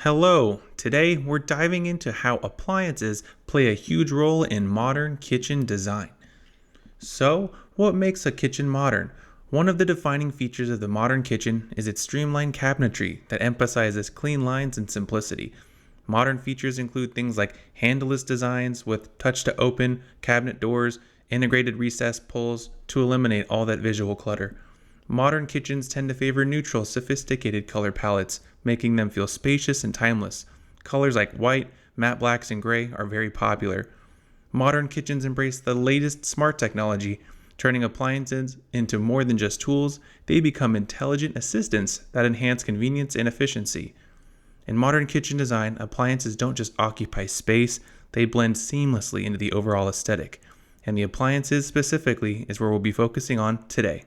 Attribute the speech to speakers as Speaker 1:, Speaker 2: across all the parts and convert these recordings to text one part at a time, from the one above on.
Speaker 1: Hello! Today we're diving into how appliances play a huge role in modern kitchen design. So, what makes a kitchen modern? One of the defining features of the modern kitchen is its streamlined cabinetry that emphasizes clean lines and simplicity. Modern features include things like handleless designs with touch to open cabinet doors, integrated recess pulls to eliminate all that visual clutter. Modern kitchens tend to favor neutral, sophisticated color palettes, making them feel spacious and timeless. Colors like white, matte blacks, and gray are very popular. Modern kitchens embrace the latest smart technology, turning appliances into more than just tools. They become intelligent assistants that enhance convenience and efficiency. In modern kitchen design, appliances don't just occupy space, they blend seamlessly into the overall aesthetic. And the appliances specifically is where we'll be focusing on today.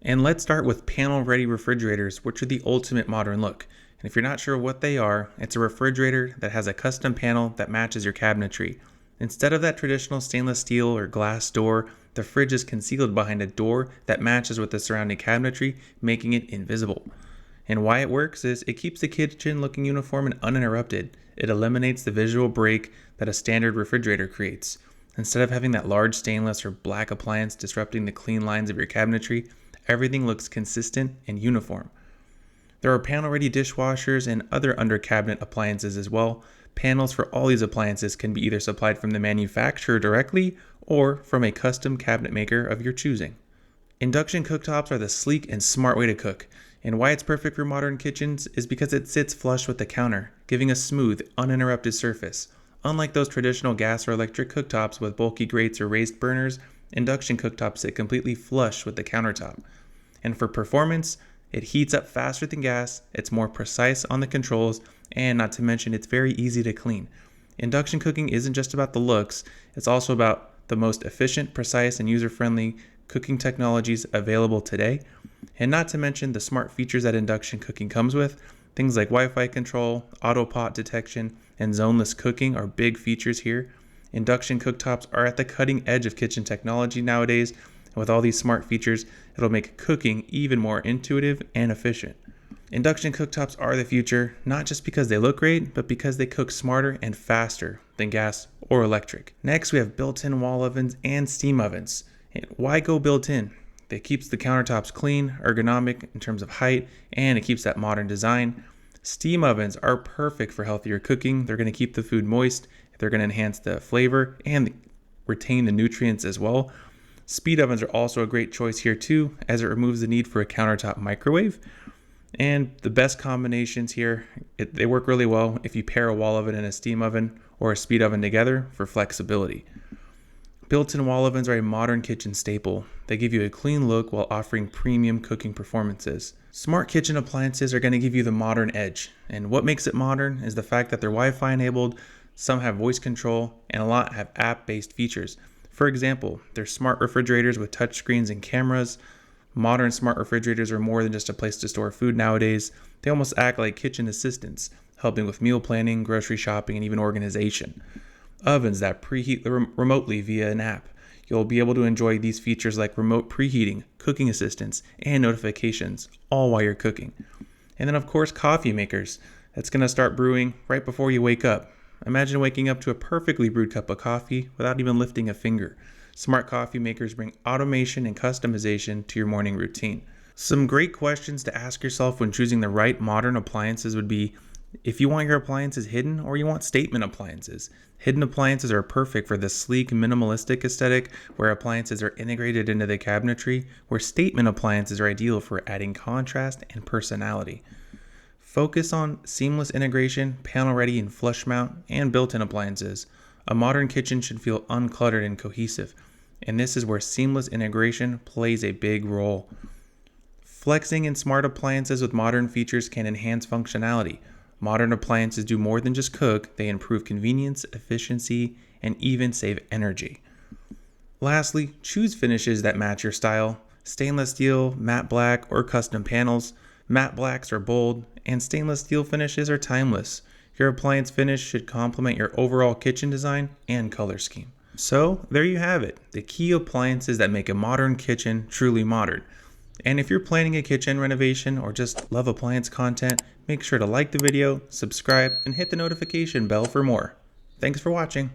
Speaker 1: And let's start with panel-ready refrigerators, which are the ultimate modern look. And if you're not sure what they are, it's a refrigerator that has a custom panel that matches your cabinetry. Instead of that traditional stainless steel or glass door, the fridge is concealed behind a door that matches with the surrounding cabinetry, making it invisible. And why it works is it keeps the kitchen looking uniform and uninterrupted. It eliminates the visual break that a standard refrigerator creates. Instead of having that large stainless or black appliance disrupting the clean lines of your cabinetry, everything looks consistent and uniform. There are panel-ready dishwashers and other under-cabinet appliances as well. Panels for all these appliances can be either supplied from the manufacturer directly or from a custom cabinet maker of your choosing. Induction cooktops are the sleek and smart way to cook, and why it's perfect for modern kitchens is because it sits flush with the counter, giving a smooth, uninterrupted surface. Unlike those traditional gas or electric cooktops with bulky grates or raised burners, induction cooktops sit completely flush with the countertop. And for performance, it heats up faster than gas, it's more precise on the controls, and not to mention it's very easy to clean. Induction cooking isn't just about the looks, it's also about the most efficient, precise, and user-friendly cooking technologies available today. And not to mention the smart features that induction cooking comes with. Things like Wi-Fi control, auto pot detection, and zoneless cooking are big features here. Induction cooktops are at the cutting edge of kitchen technology nowadays, and with all these smart features, it'll make cooking even more intuitive and efficient. Induction cooktops are the future, not just because they look great, but because they cook smarter and faster than gas or electric. Next, we have built-in wall ovens and steam ovens. And why go built-in? It keeps the countertops clean, ergonomic in terms of height, and it keeps that modern design. Steam ovens are perfect for healthier cooking. They're going to keep the food moist, they're going to enhance the flavor, and retain the nutrients as well. Speed ovens are also a great choice here too, as it removes the need for a countertop microwave. And the best combinations here, they work really well if you pair a wall oven and a steam oven or a speed oven together for flexibility. Built-in wall ovens are a modern kitchen staple. They give you a clean look while offering premium cooking performances. Smart kitchen appliances are going to give you the modern edge. And what makes it modern is the fact that they're Wi-Fi enabled, some have voice control, and a lot have app-based features. For example, there's smart refrigerators with touchscreens and cameras. Modern smart refrigerators are more than just a place to store food nowadays. They almost act like kitchen assistants, helping with meal planning, grocery shopping, and even organization. Ovens that preheat remotely via an app. You'll be able to enjoy these features like remote preheating, cooking assistance, and notifications, all while you're cooking. And then of course, coffee makers. That's going to start brewing right before you wake up. Imagine waking up to a perfectly brewed cup of coffee without even lifting a finger. Smart coffee makers bring automation and customization to your morning routine. Some great questions to ask yourself when choosing the right modern appliances would be if you want your appliances hidden or you want statement appliances. Hidden appliances are perfect for the sleek, minimalistic aesthetic where appliances are integrated into the cabinetry, where statement appliances are ideal for adding contrast and personality. Focus on seamless integration, panel-ready and flush mount, and built-in appliances. A modern kitchen should feel uncluttered and cohesive, and this is where seamless integration plays a big role. Flexing in smart appliances with modern features can enhance functionality. Modern appliances do more than just cook, they improve convenience, efficiency, and even save energy. Lastly, choose finishes that match your style. Stainless steel, matte black, or custom panels. Matte blacks are bold, and stainless steel finishes are timeless. Your appliance finish should complement your overall kitchen design and color scheme. So, there you have it, the key appliances that make a modern kitchen truly modern. And if you're planning a kitchen renovation or just love appliance content, make sure to like the video, subscribe, and hit the notification bell for more. Thanks for watching.